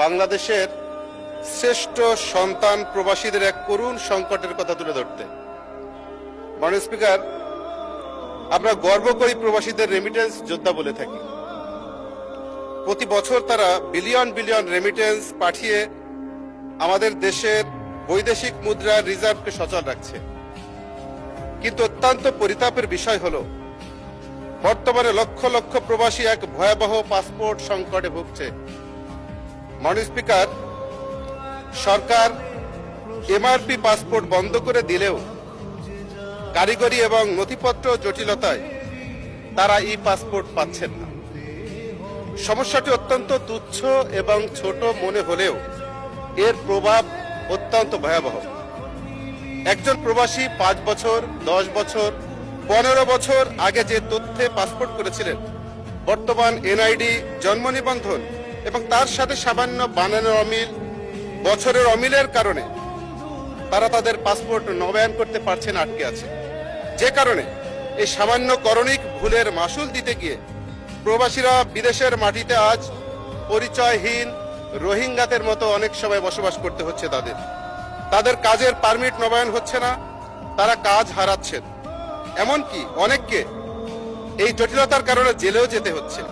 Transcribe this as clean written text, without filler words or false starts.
বাংলাদেশের শ্রেষ্ঠ সন্তান প্রবাসীদের এক করুণ সংকটের কথা তুলে ধরতে। মাননীয় স্পিকার, আমরা গর্ব করি প্রবাসীদের রেমিটেন্স যোদ্ধা বলে থাকি। প্রতি বছর তারা বিলিয়ন বিলিয়ন রেমিটেন্স পাঠিয়ে আমাদের দেশের বৈদেশিক মুদ্রার রিজার্ভকে সচল রাখছে। কিন্তু অত্যন্ত পরিতাপের বিষয় হল বর্তমানে লক্ষ লক্ষ প্রবাসী এক ভয়াবহ পাসপোর্ট সংকটে ভুগছে। মাননীয় স্পিকার, সরকার এমআরপি পাসপোর্ট বন্ধ করে দিলেও কারিগরি এবং নথিপত্র জটিলতায় তারা ই পাসপোর্ট পাচ্ছেন না। সমস্যাটি অত্যন্ত তুচ্ছ এবং ছোট মনে হলেও এর প্রভাব অত্যন্ত ভয়াবহ। একজন প্রবাসী 5 বছর, 10 বছর, 15 বছর আগে যে তথ্যে পাসপোর্ট করেছিলেন, বর্তমান এনআইডি, জন্ম নিবন্ধন এবং তার সাথে সামান্য বানানোর অমিল, বছরের অমিলের কারণে তারা তাদের পাসপোর্ট নবায়ন করতে পারছে না, আটকে আছে। যে কারণে এই সামান্য করণিক ভুলের মাসুল দিতে গিয়ে প্রবাসীরা বিদেশের মাটিতে আজ পরিচয়হীন রোহিঙ্গাদের মতো অনেক সময় বসবাস করতে হচ্ছে। তাদের কাজের পারমিট নবায়ন হচ্ছে না, তারা কাজ হারাচ্ছেন। এমনকি অনেককে এই জটিলতার কারণে জেলেও যেতে হচ্ছে।